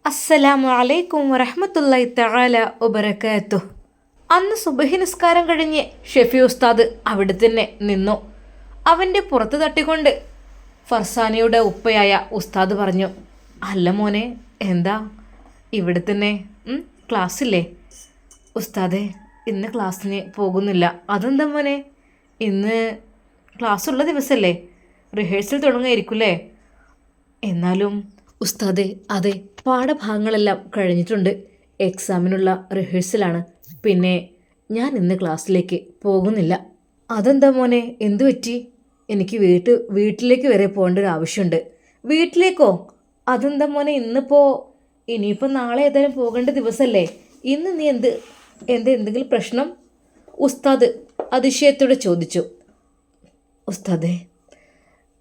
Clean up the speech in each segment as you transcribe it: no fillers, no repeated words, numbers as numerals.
അസ്സലാമു അലൈക്കും വറഹ്മത്തുള്ളാഹി തആല വബറകാതുഹു. അന്ന് സുബഹി നിസ്കാരം കഴിഞ്ഞ് ഷെഫി ഉസ്താദ് അവിടെ തന്നെ നിന്നു. അവൻ്റെ പുറത്ത് തട്ടിക്കൊണ്ട് ഫർസാനയുടെ ഉപ്പയായ ഉസ്താദ് പറഞ്ഞു, അല്ല മോനെ, എന്താ ഇവിടെ തന്നെ ക്ലാസ്സില്ലേ? ഉസ്താദെ, ഇന്ന് ക്ലാസ്സിന് പോകുന്നില്ല. അതെന്താ മോനെ? ഇന്ന് ക്ലാസ്സുള്ള ദിവസമല്ലേ? റിഹേഴ്സൽ തുടങ്ങുമായിരിക്കുമല്ലേ? എന്നാലും ഉസ്താദെ, അതെ, പാഠഭാഗങ്ങളെല്ലാം കഴിഞ്ഞിട്ടുണ്ട്. എക്സാമിനുള്ള റിഹേഴ്സലാണ്. പിന്നെ ഞാൻ ഇന്ന് ക്ലാസ്സിലേക്ക് പോകുന്നില്ല. അതെന്താ മോനെ, എന്തു പറ്റി? എനിക്ക് വീട്ടിലേക്ക് വരെ പോകേണ്ട ഒരു ആവശ്യമുണ്ട്. വീട്ടിലേക്കോ? അതെന്താ മോനെ, ഇനിയിപ്പോൾ നാളെ ഏതായാലും പോകേണ്ട ദിവസമല്ലേ? ഇന്ന് നീ എന്തെങ്കിലും പ്രശ്നം? ഉസ്താദ് അതിശയത്തോടെ ചോദിച്ചു. ഉസ്താദെ,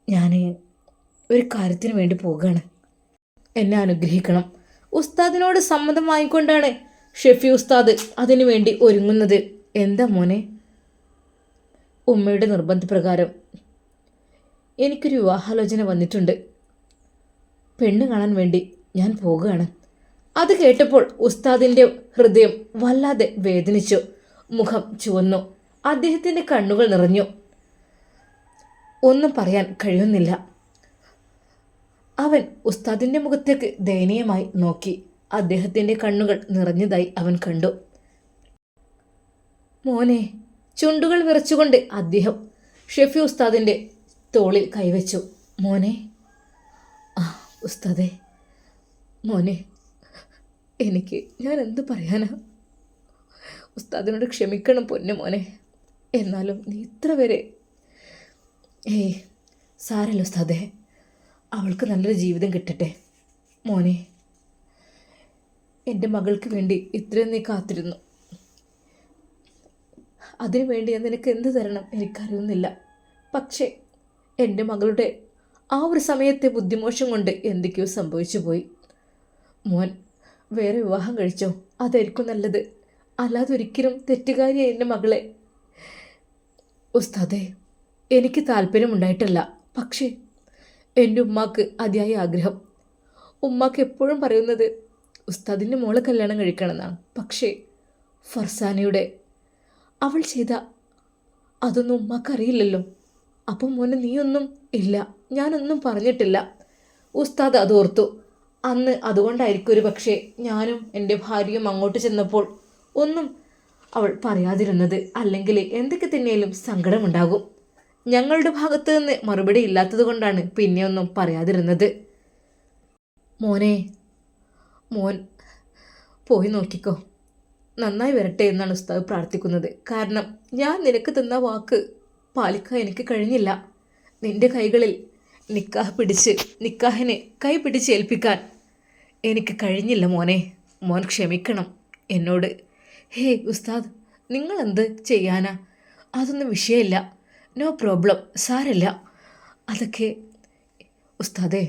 ഞാൻ ഒരു കാര്യത്തിന് വേണ്ടി പോകുകയാണ്. എന്നെ അനുഗ്രഹിക്കണം. ഉസ്താദിനോട് സമ്മതം വാങ്ങിക്കൊണ്ടാണ് ഷെഫി ഉസ്താദ് അതിനു വേണ്ടി ഒരുങ്ങുന്നത്. എന്താ മോനെ? ഉമ്മയുടെ നിർബന്ധപ്രകാരം എനിക്കൊരു വിവാഹാലോചന വന്നിട്ടുണ്ട്. പെണ്ണ് കാണാൻ വേണ്ടി ഞാൻ പോകുകയാണ്. അത് കേട്ടപ്പോൾ ഉസ്താദിൻ്റെ ഹൃദയം വല്ലാതെ വേദനിച്ചു. മുഖം ചുവന്നു. അദ്ദേഹത്തിൻ്റെ കണ്ണുകൾ നിറഞ്ഞു. ഒന്നും പറയാൻ കഴിയുന്നില്ല. അവൻ ഉസ്താദിൻ്റെ മുഖത്തേക്ക് ദയനീയമായി നോക്കി. അദ്ദേഹത്തിൻ്റെ കണ്ണുകൾ നിറഞ്ഞതായി അവൻ കണ്ടു. മോനെ, ചുണ്ടുകൾ വിറച്ചുകൊണ്ട് അദ്ദേഹം ഷെഫി ഉസ്താദിൻ്റെ തോളിൽ കൈവച്ചു. മോനെ. ഉസ്താദെ, മോനെ, ഞാൻ എന്ത് പറയാനാ? ഉസ്താദിനോട് ക്ഷമിക്കണം പൊന്നു മോനെ. എന്നാലും നീ ഇത്ര വരെ സാരല്ല ഉസ്താദെ, അവൾക്ക് നല്ലൊരു ജീവിതം കിട്ടട്ടെ. മോനെ, എൻ്റെ മകൾക്ക് വേണ്ടി ഇത്രയും നീ കാത്തിരുന്നു. അതിനു വേണ്ടി ഞാൻ നിനക്ക് എന്ത് തരണം എനിക്കറിയുന്നില്ല. പക്ഷേ എൻ്റെ മകളുടെ ആ ഒരു സമയത്തെ ബുദ്ധിമോശം കൊണ്ട് എന്തൊക്കെയോ സംഭവിച്ചു പോയി. മോൻ വേറെ വിവാഹം കഴിച്ചോ? അതായിരിക്കും നല്ലത്. അല്ലാതെ ഒരിക്കലും തെറ്റുകാരിയായ എൻ്റെ മകളെ. ഉസ്താദെ, എനിക്ക് താല്പര്യമുണ്ടായിട്ടല്ല. പക്ഷേ എൻ്റെ ഉമ്മാക്ക് അതിയായ ആഗ്രഹം. ഉമ്മാക്ക് എപ്പോഴും പറയുന്നത് ഉസ്താദിൻ്റെ മോളെ കല്യാണം കഴിക്കണമെന്നാണ്. പക്ഷേ ഫർസാനയുടെ അവൾ ചെയ്ത അതൊന്നും ഉമ്മാക്ക് അറിയില്ലല്ലോ. അപ്പം മോനെ, നീയൊന്നും ഇല്ല, ഞാനൊന്നും പറഞ്ഞിട്ടില്ല. ഉസ്താദ് അതോർത്തു. അന്ന് അതുകൊണ്ടായിരിക്കും ഒരു പക്ഷേ ഞാനും എൻ്റെ ഭാര്യയും അങ്ങോട്ട് ചെന്നപ്പോൾ ഒന്നും അവൾ പറയാതിരുന്നത്. അല്ലെങ്കിൽ എന്തൊക്കെ തന്നെയാലും സങ്കടമുണ്ടാകും. ഞങ്ങളുടെ ഭാഗത്ത് നിന്ന് മറുപടി ഇല്ലാത്തത് കൊണ്ടാണ് പിന്നെയൊന്നും പറയാതിരുന്നത്. മോൻ പോയി നോക്കിക്കോ, നന്നായി വരട്ടെ എന്നാണ് ഉസ്താദ് പ്രാർത്ഥിക്കുന്നത്. കാരണം ഞാൻ നിനക്ക് തന്ന വാക്ക് പാലിക്കാൻ എനിക്ക് കഴിഞ്ഞില്ല. നിൻ്റെ കൈകളിൽ നിക്കാഹിനെ കൈ പിടിച്ച് ഏൽപ്പിക്കാൻ എനിക്ക് കഴിഞ്ഞില്ല മോനെ. മോൻ ക്ഷമിക്കണം എന്നോട്. ഹേ ഉസ്താദ്, നിങ്ങളെന്ത് ചെയ്യാനാ? അതൊന്നും വിഷയമില്ല. നോ പ്രോബ്ലം, സാരല്ല. അതൊക്കെ ഉസ്താദേ,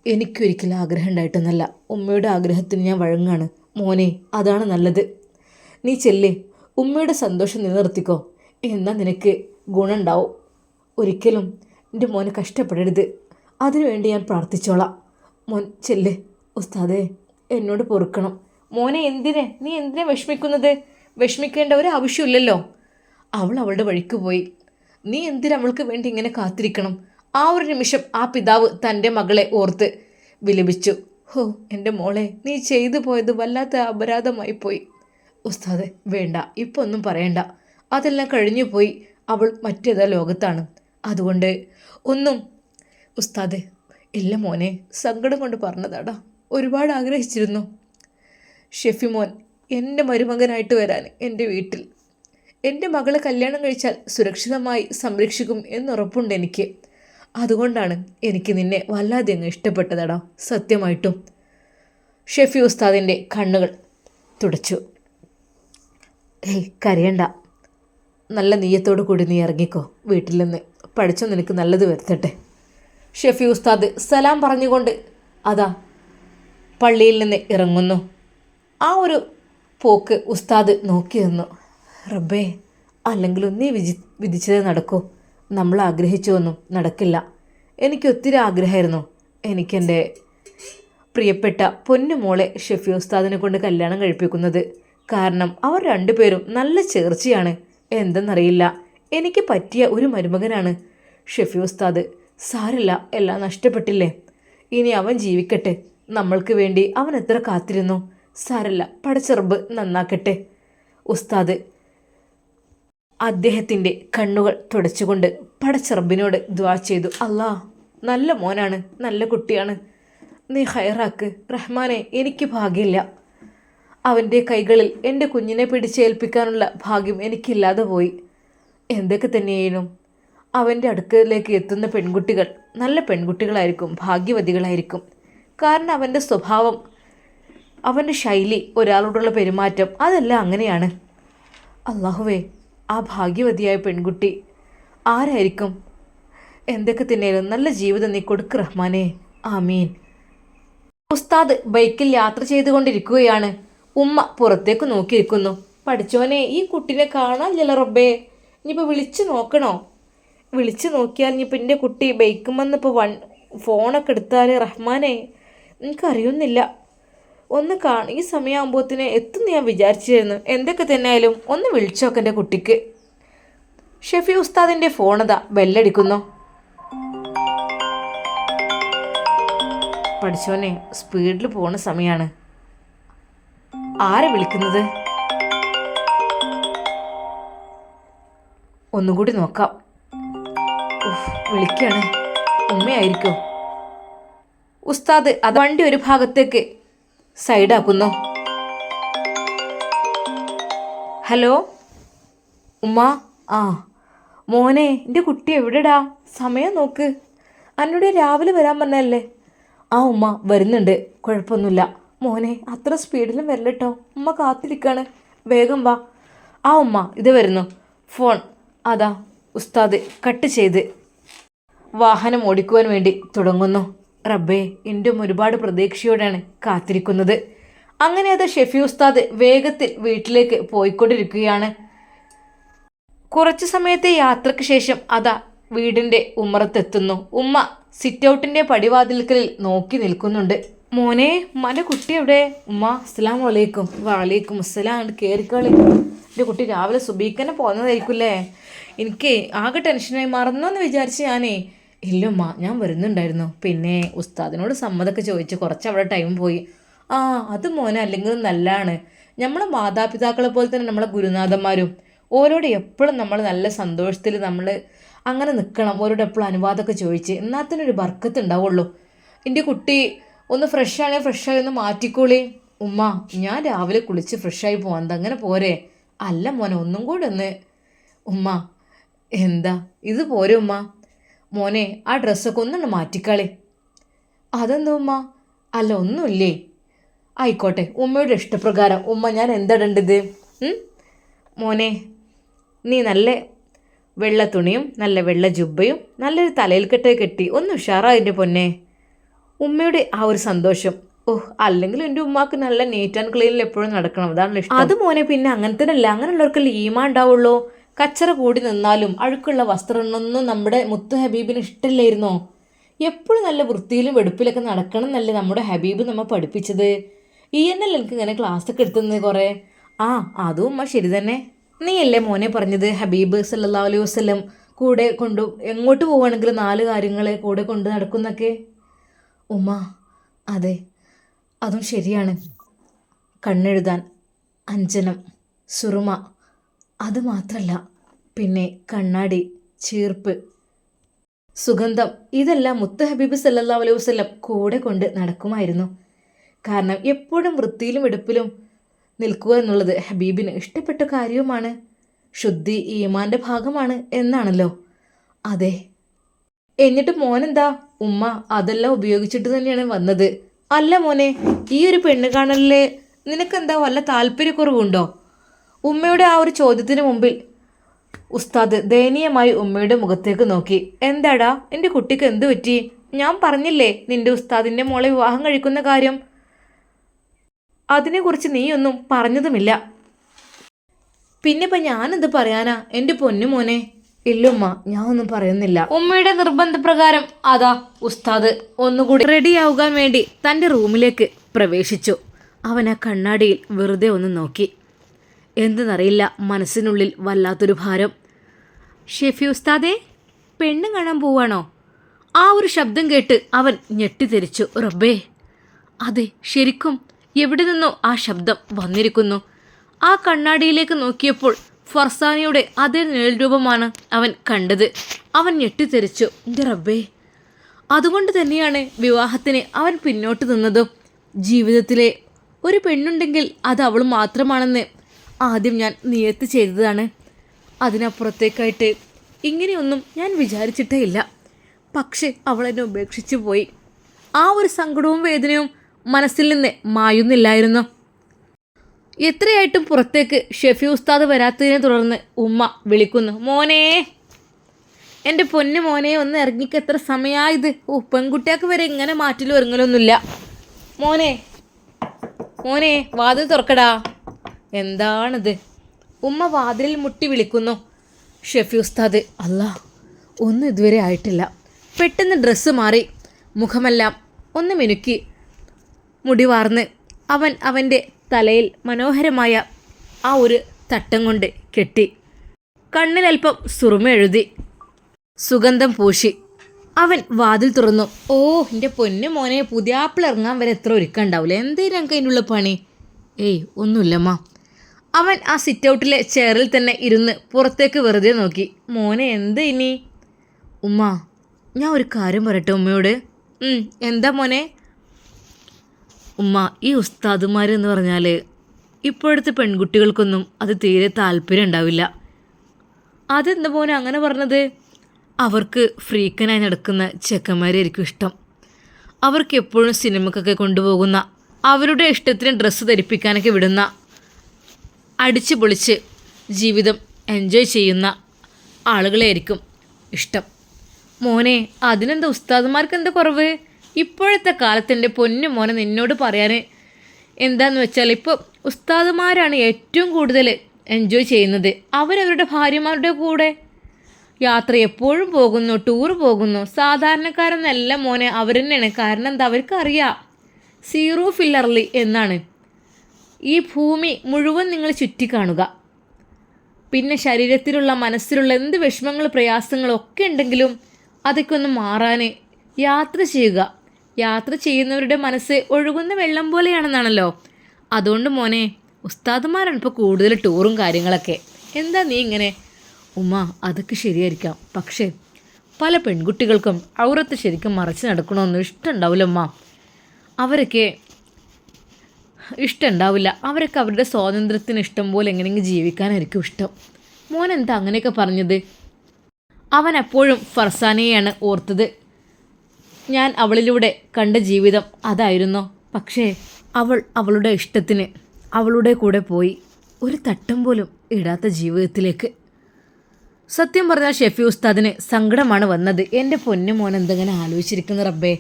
എനിക്കൊരിക്കലും ആഗ്രഹം ഉണ്ടായിട്ടൊന്നല്ല. ഉമ്മയുടെ ആഗ്രഹത്തിന് ഞാൻ വഴങ്ങാണ് മോനെ. അതാണ് നല്ലത്. നീ ചെല്ലേ, ഉമ്മയുടെ സന്തോഷം നിലനിർത്തിക്കോ. എന്നാൽ നിനക്ക് ഗുണമുണ്ടാവും. ഒരിക്കലും എൻ്റെ മോനെ കഷ്ടപ്പെടരുത്. അതിനുവേണ്ടി ഞാൻ പ്രാർത്ഥിച്ചോളാം. മോൻ ചെല്ലേ. ഉസ്താദേ, എന്നോട് പൊറുക്കണം. മോനെ, നീ എന്തിനെ വിഷമിക്കുന്നത്? വിഷമിക്കേണ്ട ഒരു ആവശ്യമില്ലല്ലോ. അവൾ അവളുടെ വഴിക്ക് പോയി. നീ അവൾക്ക് വേണ്ടി ഇങ്ങനെ കാത്തിരിക്കണം? ആ ഒരു നിമിഷം ആ പിതാവ് തൻ്റെ മകളെ ഓർത്ത് വിലപിച്ചു. ഹോ എൻ്റെ മോളെ, നീ ചെയ്തു പോയത് വല്ലാത്ത അപരാധമായി പോയി. ഉസ്താദെ, വേണ്ട, ഇപ്പോൾ ഒന്നും പറയണ്ട. അതെല്ലാം കഴിഞ്ഞു പോയി. അവൾ മറ്റേതാ ലോകത്താണ്. അതുകൊണ്ട് ഒന്നും. ഉസ്താദെ, ഇല്ല മോനെ, സങ്കടം കൊണ്ട് പറഞ്ഞതാടാ. ഒരുപാട് ആഗ്രഹിച്ചിരുന്നു ഷെഫി മോൻ എൻ്റെ മരുമകനായിട്ട് വരാൻ എൻ്റെ വീട്ടിൽ. എൻ്റെ മകളെ കല്യാണം കഴിച്ചാൽ സുരക്ഷിതമായി സംരക്ഷിക്കും എന്നുറപ്പുണ്ട് എനിക്ക്. അതുകൊണ്ടാണ് എനിക്ക് നിന്നെ വല്ലാതെ അങ്ങ് ഇഷ്ടപ്പെട്ടതാടാ, സത്യമായിട്ടും. ഷെഫി ഉസ്താദിൻ്റെ കണ്ണുകൾ തുടച്ചു. കരയണ്ട. നല്ല നീയത്തോടു കൂടി നീ ഇറങ്ങിക്കോ വീട്ടിൽ നിന്ന്. പഠിച്ചോ, നിനക്ക് നല്ലത് വരുത്തട്ടെ. ഷെഫി ഉസ്താദ് സലാം പറഞ്ഞുകൊണ്ട് പള്ളിയിൽ നിന്ന് ഇറങ്ങുന്നു. ആ ഒരു പോക്ക് ഉസ്താദ് നോക്കി നിന്നു. റബ്ബേ, അല്ലെങ്കിലും നീ വിധിച്ചതേ നടക്കൂ. നമ്മൾ ആഗ്രഹിച്ചൊന്നും നടക്കില്ല. എനിക്ക് ഒത്തിരി ആഗ്രഹമായിരുന്നു എനിക്കെൻ്റെ പ്രിയപ്പെട്ട പൊന്നുമോളെ ഷെഫി ഉസ്താദിനെ കൊണ്ട് കല്യാണം കഴിപ്പിക്കുന്നത്. കാരണം അവർ രണ്ടുപേരും നല്ല ചേർച്ചയാണ്. എന്തെന്നറിയില്ല, എനിക്ക് പറ്റിയ ഒരു മരുമകനാണ് ഷെഫി ഉസ്താദ്. സാരല്ല, എല്ലാം നഷ്ടപ്പെട്ടില്ലേ, ഇനി അവൻ ജീവിക്കട്ടെ. നമ്മൾക്ക് വേണ്ടി അവൻ എത്ര കാത്തിരുന്നു. സാരല്ല, പടച്ചെറുമ്പ് നന്നാക്കട്ടെ. ഉസ്താദ് അദ്ദേഹത്തിൻ്റെ കണ്ണുകൾ തുടച്ചുകൊണ്ട് പടച്ചെറുമ്പിനോട് ദ്വാ ചെയ്തു. അല്ലാ, നല്ല മോനാണ്, നല്ല കുട്ടിയാണ്, നീ ഹൈറാക്ക് റഹ്മാനെ. എനിക്ക് ഭാഗ്യമില്ല, അവൻ്റെ കൈകളിൽ എൻ്റെ കുഞ്ഞിനെ പിടിച്ചേൽപ്പിക്കാനുള്ള ഭാഗ്യം എനിക്കില്ലാതെ പോയി. എന്തൊക്കെ തന്നെയായാലും അവൻ്റെ അടുക്കലേക്ക് എത്തുന്ന പെൺകുട്ടികൾ നല്ല പെൺകുട്ടികളായിരിക്കും, ഭാഗ്യവതികളായിരിക്കും. കാരണം അവൻ്റെ സ്വഭാവം, അവൻ്റെ ശൈലി, ഒരാളോടുള്ള പെരുമാറ്റം, അതെല്ലാം അങ്ങനെയാണ്. അല്ലാഹുവേ, ആ ഭാഗ്യവതിയായ പെൺകുട്ടി ആരായിരിക്കും? എന്തൊക്കെ തന്നെയായാലും നല്ല ജീവിതം നീ കൊടുക്ക് റഹ്മാനെ, ആമീൻ. ഉസ്താദ് ബൈക്കിൽ യാത്ര ചെയ്തുകൊണ്ടിരിക്കുകയാണ്. ഉമ്മ പുറത്തേക്ക് നോക്കിയിരിക്കുന്നു. പഠിച്ചോനെ, ഈ കുട്ടീനെ കാണാനില്ല റബ്ബേ, ഇനിയിപ്പോൾ വിളിച്ചു നോക്കണോ? വിളിച്ചു നോക്കിയാൽ ഇനിയിപ്പോൾ എൻ്റെ കുട്ടി ബൈക്കും വന്നിപ്പോൾ ഫോണൊക്കെ എടുത്താൽ റഹ്മാനെ എനിക്കറിയുന്നില്ല. ഒന്ന് ഈ സമയമാകുമ്പോഴത്തേന് എത്തുമെന്ന് ഞാൻ വിചാരിച്ചിരുന്നു. എന്തൊക്കെ തന്നെയായാലും ഒന്ന് വിളിച്ചോക്കെ എൻ്റെ കുട്ടിക്ക്. ഷെഫി ഉസ്താദിൻ്റെ ഫോണതാ ബെല്ലടിക്കുന്നു. പഠിച്ചോനെ, സ്പീഡിൽ പോണ സമയമാണ്. ആരെ വിളിക്കുന്നത്? ഒന്നുകൂടി നോക്കാം. വിളിക്കാണ്, ഉമ്മയായിരിക്കും. ഉസ്താദ് അത് വണ്ടി ഒരു ഭാഗത്തേക്ക് സൈഡാക്കുന്നു. ഹലോ ഉമ്മ. ആ മോനെ, എൻ്റെ കുട്ടി എവിടെടാ? സമയം നോക്ക്, എന്നോട് രാവിലെ വരാൻ പറഞ്ഞല്ലേ? ആ ഉമ്മ വരുന്നുണ്ട്, കുഴപ്പമൊന്നുമില്ല. മോനെ, അത്ര സ്പീഡിലും വരല്ലോ, ഉമ്മ കാത്തിരിക്കാണ്, വേഗം വാ. ആ ഉമ്മ ഇത് വരുന്നു. ഫോൺ അതാ ഉസ്താദ് കട്ട് ചെയ്ത് വാഹനം ഓടിക്കുവാൻ വേണ്ടി തുടങ്ങുന്നു. റബ്ബേ, എൻ്റെ ഒരുപാട് പ്രതീക്ഷയോടെയാണ് കാത്തിരിക്കുന്നത്. അങ്ങനെ അത് ഷെഫി ഉസ്താദ് വേഗത്തിൽ വീട്ടിലേക്ക് പോയിക്കൊണ്ടിരിക്കുകയാണ്. കുറച്ചു സമയത്തെ യാത്രയ്ക്ക് ശേഷം അതാ വീടിൻ്റെ ഉമ്മറത്തെത്തുന്നു. ഉമ്മ സിറ്റൗട്ടിൻ്റെ പടിവാതിൽക്കലിൽ നോക്കി നിൽക്കുന്നുണ്ട്. മോനെ, ഉമ്മാൻ്റെ കുട്ടി എവിടെ? ഉമ്മ അസ്സലാമു അലൈക്കും. വലൈക്കും അസ്സലാം. കയറിക്കളി. എൻ്റെ കുട്ടി രാവിലെ സുബീക്കന്നെ പോകുന്നതായിരിക്കുമല്ലേ? എനിക്ക് ആകെ ടെൻഷനായി, മറന്നോന്ന് വിചാരിച്ച് ഞാനേ. ഇല്ലമ്മ, ഞാൻ വരുന്നുണ്ടായിരുന്നു. പിന്നെ ഉസ്താദിനോട് സമ്മതമൊക്കെ ചോദിച്ച് കുറച്ച് അവിടെ ടൈം പോയി. ആ അത് മോനെ അല്ലെങ്കിലും നല്ലതാണ്. നമ്മളെ മാതാപിതാക്കളെ പോലെ തന്നെ നമ്മളെ ഗുരുനാഥന്മാരും ഓരോട് എപ്പോഴും നമ്മൾ നല്ല സന്തോഷത്തിൽ നമ്മൾ അങ്ങനെ നിൽക്കണം. ഓരോട് എപ്പോഴും അനുവാദമൊക്കെ ചോദിച്ച്, എന്നാൽ തന്നെ ഒരു ബർക്കത്ത് ഉണ്ടാവുള്ളൂ. എൻ്റെ കുട്ടി ഒന്ന് ഫ്രഷായി ഒന്ന് മാറ്റിക്കോളി. ഉമ്മ, ഞാൻ രാവിലെ കുളിച്ച് ഫ്രഷായി പോകാൻ അങ്ങനെ പോരെ? അല്ല മോനെ, ഒന്നും കൂടെ ഒന്ന്. ഉമ്മ എന്താ ഇത് പോരെ ഉമ്മ? മോനെ, ആ ഡ്രസ്സൊക്കെ ഒന്നുണ്ട് മാറ്റിക്കളി. അതെന്താ ഉമ്മ? അല്ല ഒന്നുമില്ലേ. ആയിക്കോട്ടെ, ഉമ്മയുടെ ഇഷ്ടപ്രകാരം. ഉമ്മ ഞാൻ എന്താ ഇടേണ്ടത്? മോനെ, നീ നല്ല വെള്ള തുണിയും നല്ല വെള്ള ജുബ്ബയും നല്ലൊരു തലയിൽ കെട്ടി ഒന്ന് ഉഷാറായിൻ്റെ പൊന്നെ. ഉമ്മയുടെ ആ ഒരു സന്തോഷം. അല്ലെങ്കിൽ എൻ്റെ ഉമ്മാക്ക് നല്ല നീറ്റ് ആൻഡ് ക്ലീനിൽ എപ്പോഴും നടക്കണം, അതാണല്ലോ ഇഷ്ടം. അത് മോനെ, പിന്നെ അങ്ങനത്തെ അല്ല, അങ്ങനെയുള്ളവർക്ക് ഈമാൻ ഉണ്ടാവുള്ളൂ. കച്ചറ കൂടി നിന്നാലും അഴുക്കുള്ള വസ്ത്രങ്ങളൊന്നും നമ്മുടെ മുത്തു ഹബീബിന് ഇഷ്ടമില്ലായിരുന്നോ? എപ്പോഴും നല്ല വൃത്തിയിലും വെടുപ്പിലൊക്കെ നടക്കണം എന്നല്ലേ നമ്മുടെ ഹബീബ് നമ്മൾ പഠിപ്പിച്ചത്. ഈ എന്നല്ലേ എനിക്ക് ഇങ്ങനെ ക്ലാസ്സൊക്കെ എടുത്തുന്നത് കുറേ. ആ അതും ഉമ്മ ശരി തന്നെ. നീയല്ലേ മോനെ പറഞ്ഞത് ഹബീബ് സല്ലല്ലാഹു അലൈഹി വസല്ലം കൂടെ എങ്ങോട്ട് പോവുകയാണെങ്കിലും 4 കാര്യങ്ങളെ കൂടെ കൊണ്ട് നടക്കുന്നൊക്കെ. ഉമ്മ അതെ, അതും ശരിയാണ്. കണ്ണെഴുതാൻ അഞ്ജനം, സുറുമ, അതുമാത്രല്ല പിന്നെ കണ്ണാടി, ചീർപ്പ്, സുഗന്ധം, ഇതെല്ലാം മുത്ത് ഹബീബ് സല്ലല്ലാഹു അലൈഹി വസല്ലം കൂടെ കൊണ്ട് നടക്കുമായിരുന്നു. കാരണം എപ്പോഴും വൃത്തിയിലും വെടുപ്പിലും നിൽക്കുക എന്നുള്ളത് ഹബീബിന് ഇഷ്ടപ്പെട്ട കാര്യവുമാണ്, ശുദ്ധി ഈമാൻ്റെ ഭാഗമാണ് എന്നാണല്ലോ. അതെ. എന്നിട്ട് മോനെന്താ? ഉമ്മ അതെല്ലാം ഉപയോഗിച്ചിട്ട് തന്നെയാണ് വന്നത്. അല്ല മോനെ, ഈ ഒരു പെണ്ണ് കാണലില് നിനക്കെന്താ വല്ല താല്പര്യക്കുറവുണ്ടോ? ഉമ്മയുടെ ആ ഒരു ചോദ്യത്തിന് മുമ്പിൽ ഉസ്താദ് ദയനീയമായി ഉമ്മയുടെ മുഖത്തേക്ക് നോക്കി. എന്താടാ, എൻ്റെ കുട്ടിക്ക് എന്തു പറ്റി? ഞാൻ പറഞ്ഞില്ലേ നിന്റെ ഉസ്താദിൻ്റെ മോളെ വിവാഹം കഴിക്കുന്ന കാര്യം. അതിനെക്കുറിച്ച് നീയൊന്നും പറഞ്ഞതുമില്ല. പിന്നെ ഇപ്പം ഞാനെന്ത് പറയാനാ എൻ്റെ പൊന്നു മോനെ? ഇല്ലുമ്മ, ഞാൻ ഒന്നും പറയുന്നില്ല. ഉമ്മയുടെ നിർബന്ധപ്രകാരം അതാ ഉസ്താദ് ഒന്നുകൂടി റെഡിയാവുകാൻ വേണ്ടി തൻ്റെ റൂമിലേക്ക് പ്രവേശിച്ചു. അവൻ ആ കണ്ണാടിയിൽ വെറുതെ ഒന്ന് നോക്കി. എന്തെന്നറിയില്ല, മനസ്സിനുള്ളിൽ വല്ലാത്തൊരു ഭാരം. ഷെഫി ഉസ്താദേ, പെണ്ണ് കാണാൻ പോവാണോ? ആ ഒരു ശബ്ദം കേട്ട് അവൻ ഞെട്ടിത്തെറിച്ചു. റബ്ബേ, അതെ, ശരിക്കും എവിടെ നിന്നോ ആ ശബ്ദം വന്നിരിക്കുന്നു. ആ കണ്ണാടിയിലേക്ക് നോക്കിയപ്പോൾ ഫർസാനയുടെ അതേ നിഴൽ രൂപമാണ് അവൻ കണ്ടത്. അവൻ ഞെട്ടിത്തെറിച്ചു. എൻ്റെ റബ്ബേ, അതുകൊണ്ട് തന്നെയാണ് വിവാഹത്തിന് അവൻ പിന്നോട്ട് നിന്നതും. ജീവിതത്തിലെ ഒരു പെണ്ണുണ്ടെങ്കിൽ അത് അവൾ മാത്രമാണെന്ന് ആദ്യം ഞാൻ നിയത്ത് ചെയ്തതാണ്. അതിനപ്പുറത്തേക്കായിട്ട് ഇങ്ങനെയൊന്നും ഞാൻ വിചാരിച്ചിട്ടേ ഇല്ല. പക്ഷേ അവൾ എന്നെ ഉപേക്ഷിച്ചു പോയി. ആ ഒരു സങ്കടവും വേദനയും മനസ്സിൽ നിന്ന് മായുന്നില്ലായിരുന്നു. എത്രയായിട്ടും പുറത്തേക്ക് ഷെഫി ഉസ്താദ് വരാത്തതിനെ തുടർന്ന് ഉമ്മ വിളിക്കുന്നു. മോനെ, എൻ്റെ പൊന്നു മോനെ, ഒന്ന് ഇറങ്ങിക്ക്, എത്ര സമയമായത്. പെൺകുട്ടിയൊക്കെ വരെ ഇങ്ങനെ മാറ്റിലും ഇറങ്ങലൊന്നുമില്ല. മോനെ, മോനെ, വാതിൽ തുറക്കടാ. എന്താണിത്? ഉമ്മ വാതിലിൽ മുട്ടി വിളിക്കുന്നു. ഷെഫി ഉസ്താദ്, അല്ലാ, ഒന്നും ഇതുവരെ ആയിട്ടില്ല. പെട്ടെന്ന് ഡ്രസ്സ് മാറി മുഖമെല്ലാം ഒന്ന് മിനുക്കി മുടി വാർന്ന് അവൻ അവൻ്റെ തലയിൽ മനോഹരമായ ആ ഒരു തട്ടം കൊണ്ട് കെട്ടി. കണ്ണിലൽപ്പം സുറുമ എഴുതി, സുഗന്ധം പൂശി അവൻ വാതിൽ തുറന്നു. ഓ, എൻ്റെ പൊന്നു മോനെ, പുതിയാപ്പിൾ ഇറങ്ങാൻ വരെ എത്ര ഒരുക്കണ്ടാവില്ല. എന്തേലും ഞങ്ങൾക്ക് അതിനുള്ള പണി? ഏയ്, ഒന്നുമില്ലമ്മ. അവൻ ആ സിറ്റ് ഔട്ടിലെ ചെയറിൽ തന്നെ ഇരുന്ന് പുറത്തേക്ക് വെറുതെ നോക്കി. മോനെ, എന്ത് ഇനി? ഉമ്മ, ഞാൻ ഒരു കാര്യം പറയട്ടെ ഉമ്മയോട്. എന്താ മോനെ? ഉമ്മ, ഈ ഉസ്താദുമാരെന്ന് പറഞ്ഞാൽ ഇപ്പോഴത്തെ പെൺകുട്ടികൾക്കൊന്നും അത് തീരെ താല്പര്യം ഉണ്ടാവില്ല. അതെന്താ മോനെ അങ്ങനെ പറഞ്ഞത്? അവർക്ക് ഫ്രീക്കനായി നടക്കുന്ന ചെക്കന്മാരായിരിക്കും ഇഷ്ടം. അവർക്ക് എപ്പോഴും സിനിമക്കൊക്കെ കൊണ്ടുപോകുന്ന, അവരുടെ ഇഷ്ടത്തിന് ഡ്രസ്സ് ധരിപ്പിക്കാനൊക്കെ വിടുന്ന, അടിച്ചു പൊളിച്ച് ജീവിതം എൻജോയ് ചെയ്യുന്ന ആളുകളെയായിരിക്കും ഇഷ്ടം. മോനെ, അതിനെന്താ ഉസ്താദുമാർക്ക് എന്താ കുറവ്? ഇപ്പോഴത്തെ കാലത്ത് എൻ്റെ പൊന്നു മോനെ നിന്നോട് പറയാൻ എന്താന്ന് വെച്ചാൽ, ഇപ്പോൾ ഉസ്താദുമാരാണ് ഏറ്റവും കൂടുതൽ എൻജോയ് ചെയ്യുന്നത്. അവരവരുടെ ഭാര്യമാരുടെ കൂടെ യാത്ര എപ്പോഴും പോകുന്നു, ടൂർ പോകുന്നു. സാധാരണക്കാരെന്നല്ല മോനെ, അവർ തന്നെയാണ്. കാരണം എന്താ, അവർക്കറിയാം സീറോ ഫില്ലർലി എന്നാണ്. ഈ ഭൂമി മുഴുവൻ നിങ്ങൾ ചുറ്റിക്കാണുക. പിന്നെ ശരീരത്തിലുള്ള മനസ്സിലുള്ള എന്ത് വിഷമങ്ങൾ പ്രയാസങ്ങളൊക്കെ ഉണ്ടെങ്കിലും അതൊക്കെ ഒന്ന് മാറാൻ യാത്ര ചെയ്യുക. യാത്ര ചെയ്യുന്നവരുടെ മനസ്സ് ഒഴുകുന്ന വെള്ളം പോലെയാണെന്നാണല്ലോ. അതുകൊണ്ട് മോനെ, ഉസ്താദുമാരാണ് ഇപ്പോൾ കൂടുതൽ ടൂറും കാര്യങ്ങളൊക്കെ. എന്താ നീ ഇങ്ങനെ? ഉമ്മ, അതൊക്കെ ശരിയായിരിക്കാം. പക്ഷേ പല പെൺകുട്ടികൾക്കും ഔറത്ത് ശരിക്കും മറച്ച് നടക്കണമെന്നും ഇഷ്ടമുണ്ടാവില്ല ഉമ്മ. അവരൊക്കെ ഇഷ്ടമുണ്ടാവില്ല. അവരൊക്കെ അവരുടെ സ്വാതന്ത്ര്യത്തിന് ഇഷ്ടം പോലെ എങ്ങനെയെങ്കിലും ജീവിക്കാനായിരിക്കും ഇഷ്ടം. മോൻ എന്താ അങ്ങനെയൊക്കെ പറഞ്ഞത്? അവൻ എപ്പോഴും ഫർസാനയെയാണ് ഓർത്തത്. ഞാൻ അവളിലൂടെ കണ്ട ജീവിതം അതായിരുന്നു. പക്ഷേ അവൾ അവളുടെ ഇഷ്ടത്തിന് അവളുടെ കൂടെ പോയി ഒരു തട്ടം പോലും ഇടാത്ത ജീവിതത്തിലേക്ക്. സത്യം പറഞ്ഞാൽ ഷെഫി ഉസ്താദിന് സങ്കടമാണ് വന്നത്. എൻ്റെ പൊന്നു മോൻ എന്തെങ്ങനെ ആലോചിച്ചിരിക്കുന്ന റബ്ബേ.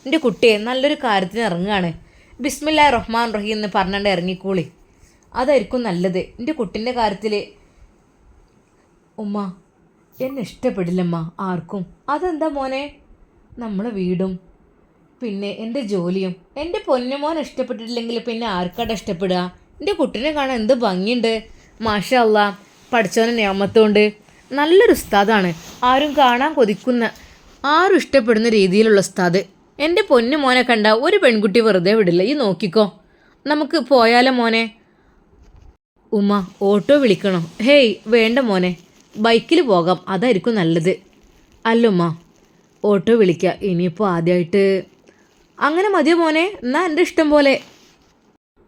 എൻ്റെ കുട്ടിയെ നല്ലൊരു കാര്യത്തിന് ഇറങ്ങുകയാണ്. ബിസ്മില്ലാഹിർ റഹ്മാൻ റഹീം എന്ന് പറഞ്ഞിട്ട് ഇറങ്ങിക്കോളി. അതായിരിക്കും നല്ലത് എൻ്റെ കുട്ടിൻ്റെ കാര്യത്തിൽ. ഉമ്മ, എന്നെ ഇഷ്ടപ്പെടില്ലമ്മ ആർക്കും. അതെന്താ മോനെ? നമ്മളെ വീടും പിന്നെ എൻ്റെ ജോലിയും. എൻ്റെ പൊന്നുമോൻ ഇഷ്ടപ്പെട്ടിട്ടില്ലെങ്കിൽ പിന്നെ ആർക്കാടെ ഇഷ്ടപ്പെടുക? എൻ്റെ കുട്ടീനെ കാണാൻ എന്ത് ഭംഗിയുണ്ട്. മാഷാ അല്ലാ, പഠിച്ചവനെ നിയമത്തുകൊണ്ട് നല്ലൊരു ഉസ്താദാണ്. ആരും കാണാൻ കൊതിക്കുന്ന, ആരും ഇഷ്ടപ്പെടുന്ന രീതിയിലുള്ള ഉസ്താദ്. എൻ്റെ പൊന്നു മോനെ കണ്ട ഒരു പെൺകുട്ടി വെറുതെ വിടില്ല. ഈ നോക്കിക്കോ, നമുക്ക് പോയാലോ മോനെ? ഉമ്മ, ഓട്ടോ വിളിക്കണോ? ഹേയ് വേണ്ട മോനെ, ബൈക്കിൽ പോകാം, അതായിരിക്കും നല്ലത്. അല്ലുമ്മ, ഓട്ടോ വിളിക്കുക. ഇനിയിപ്പോൾ ആദ്യമായിട്ട് അങ്ങനെ മതിയോ മോനെ? എന്നാൽ എൻ്റെ ഇഷ്ടം പോലെ.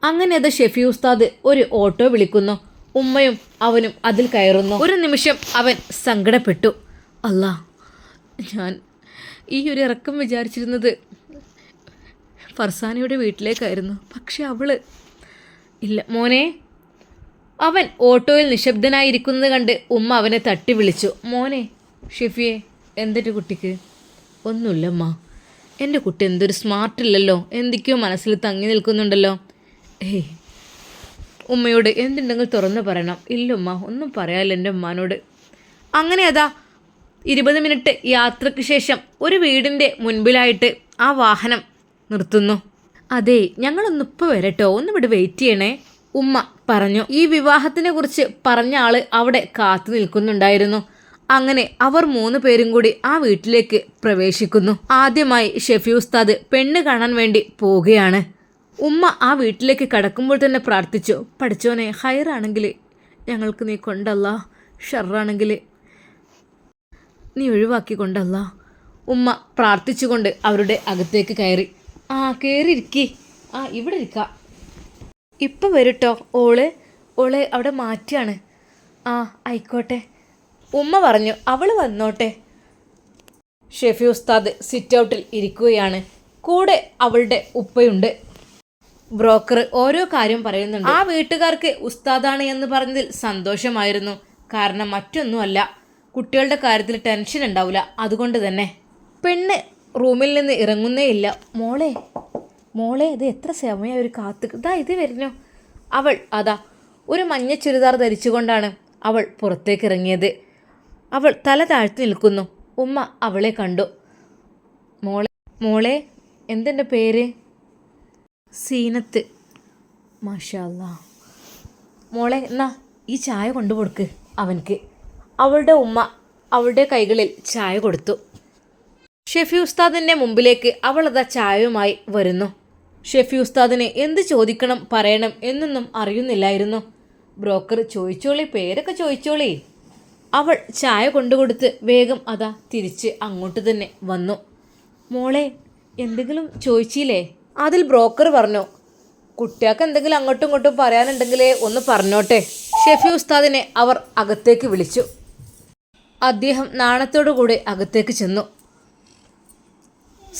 അങ്ങനെ അത് ഷെഫി ഉസ്താദ് ഒരു ഓട്ടോ വിളിക്കുന്നു. ഉമ്മയും അവനും അതിൽ കയറുന്നു. ഒരു നിമിഷം അവൻ സങ്കടപ്പെട്ടു. അല്ലാ, ഞാൻ ഈ ഒരു ഇറക്കം വിചാരിച്ചിരുന്നത് ഫർസാനയുടെ വീട്ടിലേക്കായിരുന്നു. പക്ഷെ അവള് ഇല്ല. മോനെ. അവൻ ഓട്ടോയിൽ നിശബ്ദനായിരിക്കുന്നത് കണ്ട് ഉമ്മ അവനെ തട്ടി വിളിച്ചു. മോനെ. ഷെഫിയെ, എന്തൊരു കുട്ടിക്ക്? ഒന്നുമില്ലമ്മ, എൻ്റെ കുട്ടി എന്തൊരു സ്മാർട്ടില്ലല്ലോ, എന്തൊക്കെയോ മനസ്സിൽ തങ്ങി നിൽക്കുന്നുണ്ടല്ലോ. ഏയ്, ഉമ്മയോട് എന്തുണ്ടെങ്കിൽ തുറന്ന് പറയണം. ഇല്ലുമ്മ, ഒന്നും പറയാമല്ലോ എൻ്റെ ഉമ്മാനോട്. അങ്ങനെ അതാ 20 മിനിറ്റ് യാത്രയ്ക്ക് ശേഷം ഒരു വീടിൻ്റെ മുൻപിലായിട്ട് ആ വാഹനം നിർത്തുന്നു. അതെ, ഞങ്ങളൊന്നിപ്പോൾ വരട്ടോ, ഒന്നിവിടെ വെയിറ്റ് ചെയ്യണേ, ഉമ്മ പറഞ്ഞു. ഈ വിവാഹത്തിനെ കുറിച്ച് പറഞ്ഞ ആള് അവിടെ കാത്തു നിൽക്കുന്നുണ്ടായിരുന്നു. അങ്ങനെ അവർ 3 പേരും കൂടി ആ വീട്ടിലേക്ക് പ്രവേശിക്കുന്നു. ആദ്യമായി ഷെഫി ഉസ്താദ് പെണ്ണ് കാണാൻ വേണ്ടി പോവുകയാണ്. ഉമ്മ ആ വീട്ടിലേക്ക് കടക്കുമ്പോൾ തന്നെ പ്രാർത്ഥിച്ചു, പഠിച്ചോനെ, ഹൈറാണെങ്കിൽ ഞങ്ങൾക്ക് നീ കൊണ്ടല്ല, ഷർറാണെങ്കിൽ നീ ഒഴിവാക്കിക്കൊണ്ടല്ല. ഉമ്മ പ്രാർത്ഥിച്ചുകൊണ്ട് അവരുടെ അകത്തേക്ക് കയറി. കയറിയിരിക്കി, ഇവിടെ ഇരിക്കാം, ഇപ്പം വരട്ടോ, ഓള് അവിടെ മാറ്റിയാണ്. ആയിക്കോട്ടെ, ഉമ്മ പറഞ്ഞു. അവൾ വന്നോട്ടെ. ഷെഫി ഉസ്താദ് സിറ്റ് ഔട്ടിൽ ഇരിക്കുകയാണ്. കൂടെ അവളുടെ ഉപ്പയുണ്ട്. ബ്രോക്കർ ഓരോ കാര്യം പറയുന്നുണ്ട്. ആ വീട്ടുകാർക്ക് ഉസ്താദാണ് എന്ന് പറഞ്ഞതിൽ സന്തോഷമായിരുന്നു. കാരണം മറ്റൊന്നുമല്ല, കുട്ടികളുടെ കാര്യത്തിൽ ടെൻഷൻ ഉണ്ടാവില്ല. അതുകൊണ്ട് തന്നെ പെണ്ണ് റൂമിൽ നിന്ന് ഇറങ്ങുന്നേയില്ല. മോളെ ഇത് എത്ര സമയം ഒരു ഇത് വരുന്നു. അവൾ ഒരു മഞ്ഞ ചുരിദാർ ധരിച്ചുകൊണ്ടാണ് അവൾ പുറത്തേക്ക് ഇറങ്ങിയത്. അവൾ തല താഴ്ത്തി നിൽക്കുന്നു. ഉമ്മ അവളെ കണ്ടു. മോളെ എന്തെൻ്റെ പേര്? സീനത്ത്. മാഷാ അല്ലാ. മോളെ എന്നാ ഈ ചായ കൊണ്ടുകൊടുക്ക് അവൻക്ക്. അവളുടെ ഉമ്മ അവളുടെ കൈകളിൽ ചായ കൊടുത്തു. ഷെഫി ഉസ്താദിൻ്റെ മുമ്പിലേക്ക് അവളതാ ചായയുമായി വരുന്നു. ഷെഫി ഉസ്താദിനെ എന്ത് ചോദിക്കണം പറയണം എന്നൊന്നും അറിയുന്നില്ലായിരുന്നു. ബ്രോക്കർ ചോദിച്ചോളി, പേരൊക്കെ ചോദിച്ചോളി. അവൾ ചായ കൊണ്ടുകൊടുത്ത് വേഗം തിരിച്ച് അങ്ങോട്ട് തന്നെ വന്നു. മോളെ എന്തെങ്കിലും ചോദിച്ചില്ലേ? അതിൽ ബ്രോക്കർ പറഞ്ഞു, കുട്ടികൾക്ക് എന്തെങ്കിലും അങ്ങോട്ടും ഇങ്ങോട്ടും പറയാനുണ്ടെങ്കിലേ ഒന്ന് പറഞ്ഞോട്ടെ. ഷെഫി ഉസ്താദിനെ അവർ അകത്തേക്ക് വിളിച്ചു. അദ്ദേഹം നാണത്തോടു കൂടി അകത്തേക്ക് ചെന്നു.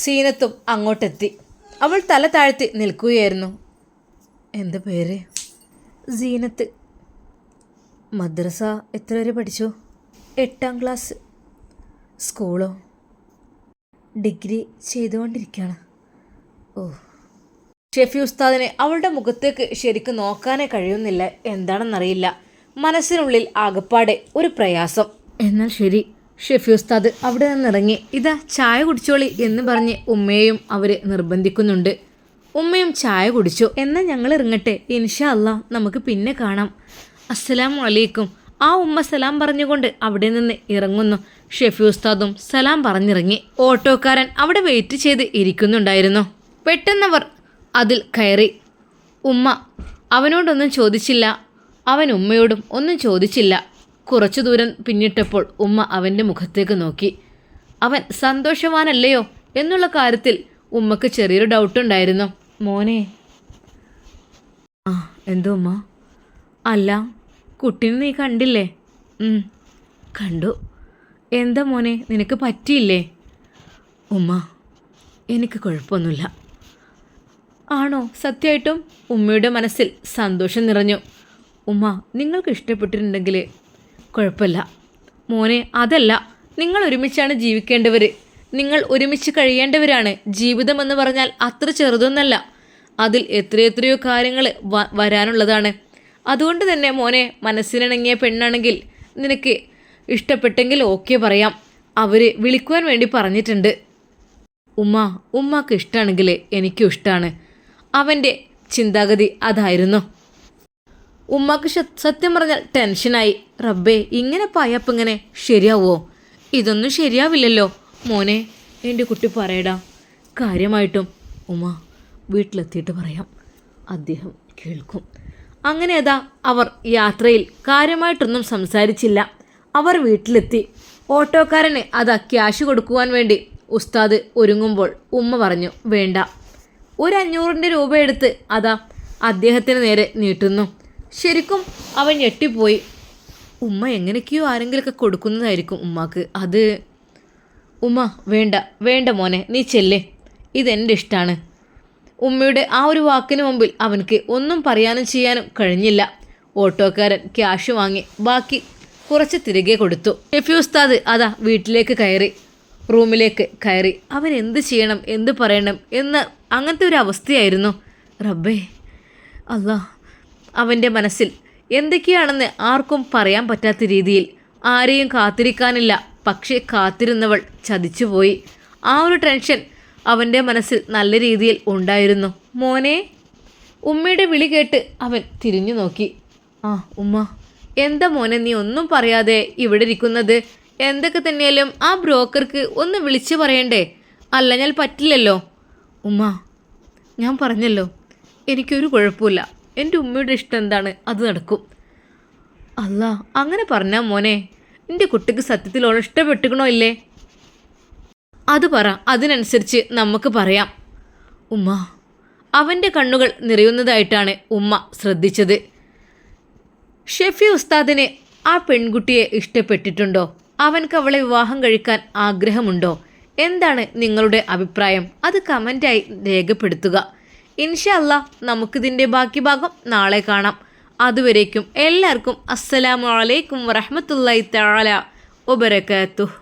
സീനത്തും അങ്ങോട്ടെത്തി. അവൾ തല താഴ്ത്തി നിൽക്കുകയായിരുന്നു. എന്താ പേര്? സീനത്ത്. മദ്രസ എത്ര വരെ പഠിച്ചു? 8ാം ക്ലാസ്. സ്കൂളോ? ഡിഗ്രി ചെയ്തുകൊണ്ടിരിക്കുകയാണ്. ഷെഫി ഉസ്താദിനെ അവളുടെ മുഖത്തേക്ക് ശരിക്കും നോക്കാനേ കഴിയുന്നില്ല. എന്താണെന്നറിയില്ല. മനസ്സിനുള്ളിൽ ആകപ്പാടെ ഒരു പ്രയാസം. എന്നാൽ ശരി, ഷെഫി ഉസ്താദ് അവിടെ നിന്നിറങ്ങി. ചായ കുടിച്ചോളി എന്ന് പറഞ്ഞ് ഉമ്മയെയും അവർ നിർബന്ധിക്കുന്നുണ്ട്. ഉമ്മയും ചായ കുടിച്ചു. എന്നാൽ ഞങ്ങൾ ഇറങ്ങട്ടെ, ഇൻഷാ അല്ലാ നമുക്ക് പിന്നെ കാണാം. അസ്സലാമു അലൈക്കും. ആ ഉമ്മ സലാം പറഞ്ഞുകൊണ്ട് അവിടെ നിന്ന് ഇറങ്ങുന്നു. ഷെഫി ഉസ്താദും സലാം പറഞ്ഞിറങ്ങി. ഓട്ടോക്കാരൻ അവിടെ വെയിറ്റ് ചെയ്ത് ഇരിക്കുന്നുണ്ടായിരുന്നു. പെട്ടെന്നവർ അതിൽ കയറി. ഉമ്മ അവനോടൊന്നും ചോദിച്ചില്ല, അവൻ ഉമ്മയോടും ഒന്നും ചോദിച്ചില്ല. കുറച്ചു ദൂരം പിന്നിട്ടപ്പോൾ ഉമ്മ അവൻ്റെ മുഖത്തേക്ക് നോക്കി. അവൻ സന്തോഷവാനല്ലയോ എന്നുള്ള കാര്യത്തിൽ ഉമ്മക്ക് ചെറിയൊരു ഡൗട്ടുണ്ടായിരുന്നു. മോനെ. എന്തോ ഉമ്മ? അല്ല, കുട്ടീനെ നീ കണ്ടില്ലേ? കണ്ടു. എന്താ മോനെ, നിനക്ക് പറ്റിയില്ലേ? ഉമ്മ, എനിക്ക് കുഴപ്പമൊന്നുമില്ല. ആണോ? സത്യമായിട്ടും? ഉമ്മയുടെ മനസ്സിൽ സന്തോഷം നിറഞ്ഞു. ഉമ്മ, നിങ്ങൾക്ക് ഇഷ്ടപ്പെട്ടിട്ടുണ്ടെങ്കിൽ കുഴപ്പമില്ല. മോനെ, അതല്ല, നിങ്ങൾ ഒരുമിച്ചാണ് ജീവിക്കേണ്ടവർ, നിങ്ങൾ ഒരുമിച്ച് കഴിയേണ്ടവരാണ്. ജീവിതമെന്ന് പറഞ്ഞാൽ അത്ര ചെറുതൊന്നല്ല, അതിൽ എത്രയെത്രയോ കാര്യങ്ങൾ വരാനുള്ളതാണ്. അതുകൊണ്ട് തന്നെ മോനെ, മനസ്സിനിണങ്ങിയ പെണ്ണാണെങ്കിൽ നിനക്ക് ഇഷ്ടപ്പെട്ടെങ്കിൽ ഓക്കെ പറയാം. അവർ വിളിക്കുവാൻ വേണ്ടി പറഞ്ഞിട്ടുണ്ട്. ഉമ്മക്ക് ഇഷ്ടമാണെങ്കിൽ എനിക്കും ഇഷ്ടമാണ്. അവൻ്റെ ചിന്താഗതി അതായിരുന്നു. ഉമ്മക്ക് സത്യം പറഞ്ഞാൽ ടെൻഷനായി. റബ്ബേ, ഇങ്ങനെ പായപ്പം ഇങ്ങനെ ശരിയാവോ? ഇതൊന്നും ശരിയാവില്ലല്ലോ. മോനെ, എൻ്റെ കുട്ടി പറയടാ കാര്യമായിട്ടും. ഉമ്മ, വീട്ടിലെത്തിയിട്ട് പറയാം, അദ്ദേഹം കേൾക്കും. അങ്ങനെ അവർ യാത്രയിൽ കാര്യമായിട്ടൊന്നും സംസാരിച്ചില്ല. അവർ വീട്ടിലെത്തി. ഓട്ടോക്കാരന് ക്യാഷ് കൊടുക്കുവാൻ വേണ്ടി ഉസ്താദ് ഒരുങ്ങുമ്പോൾ ഉമ്മ പറഞ്ഞു, വേണ്ട. ഒരു 500 രൂപ എടുത്ത് അദ്ദേഹത്തിന് നേരെ നീട്ടുന്നു. ശരിക്കും അവൻ ഞെട്ടിപ്പോയി. ഉമ്മ എങ്ങനെയൊക്കെയോ ആരെങ്കിലുമൊക്കെ കൊടുക്കുന്നതായിരിക്കും ഉമ്മാക്ക്. ഉമ്മ, വേണ്ട മോനെ, നീ ചെല്ലേ, ഇതെൻ്റെ ഇഷ്ടമാണ്. ഉമ്മയുടെ ആ ഒരു വാക്കിന് മുമ്പിൽ അവനക്ക് ഒന്നും പറയാനും ചെയ്യാനും കഴിഞ്ഞില്ല. ഓട്ടോക്കാരൻ ക്യാഷ് വാങ്ങി ബാക്കി കുറച്ച് തിരികെ കൊടുത്തു. ഷെഫി ഉസ്താദ് വീട്ടിലേക്ക് കയറി, റൂമിലേക്ക് കയറി. അവൻ എന്ത് ചെയ്യണം, എന്ത് പറയണം എന്ന് അങ്ങനത്തെ ഒരു അവസ്ഥയായിരുന്നു. റബ്ബേ അല്ലാ, അവൻ്റെ മനസ്സിൽ എന്തൊക്കെയാണെന്ന് ആർക്കും പറയാൻ പറ്റാത്ത രീതിയിൽ, ആരെയും കാത്തിരിക്കാനില്ല, പക്ഷേ കാത്തിരുന്നവൾ ചതിച്ചുപോയി. ആ ഒരു ടെൻഷൻ അവൻ്റെ മനസ്സിൽ നല്ല രീതിയിൽ ഉണ്ടായിരുന്നു. മോനെ, ഉമ്മയുടെ വിളി കേട്ട് അവൻ തിരിഞ്ഞു നോക്കി. ആ ഉമ്മ. എന്താ മോനെ നീ ഒന്നും പറയാതെ ഇവിടെ ഇരിക്കുന്നത്? എന്തൊക്കെ തന്നെയാലും ആ ബ്രോക്കർക്ക് ഒന്ന് വിളിച്ചു പറയണ്ടേ? അല്ല ഞാൻ പറ്റില്ലല്ലോ. ഉമ്മ, ഞാൻ പറഞ്ഞല്ലോ, എനിക്കൊരു കുഴപ്പമില്ല. എൻ്റെ ഉമ്മയുടെ ഇഷ്ടം എന്താണ് അത് നടക്കും. അല്ല, അങ്ങനെ പറഞ്ഞാൽ മോനെ, എൻ്റെ കുട്ടിക്ക് സത്യത്തിൽ ഓണം ഇഷ്ടപ്പെട്ടുക്കണോ ഇല്ലേ? അത് പറ, അതിനനുസരിച്ച് നമുക്ക് പറയാം. ഉമ്മ. അവൻ്റെ കണ്ണുകൾ നിറയുന്നതായിട്ടാണ് ഉമ്മ ശ്രദ്ധിച്ചത്. ഷെഫി ഉസ്താദിന് ആ പെൺകുട്ടിയെ ഇഷ്ടപ്പെട്ടിട്ടുണ്ടോ? അവൻക്ക് അവളെ വിവാഹം കഴിക്കാൻ ആഗ്രഹമുണ്ടോ? എന്താണ് നിങ്ങളുടെ അഭിപ്രായം? അത് കമൻ്റായി രേഖപ്പെടുത്തുക. ഇൻഷാ അല്ലാ നമുക്കിതിൻ്റെ ബാക്കി ഭാഗം നാളെ കാണാം. അതുവരേക്കും എല്ലാവർക്കും അസ്സലാമു അലൈക്കും വറഹ്മത്തുള്ളാഹി തആല വബറകാതുഹു.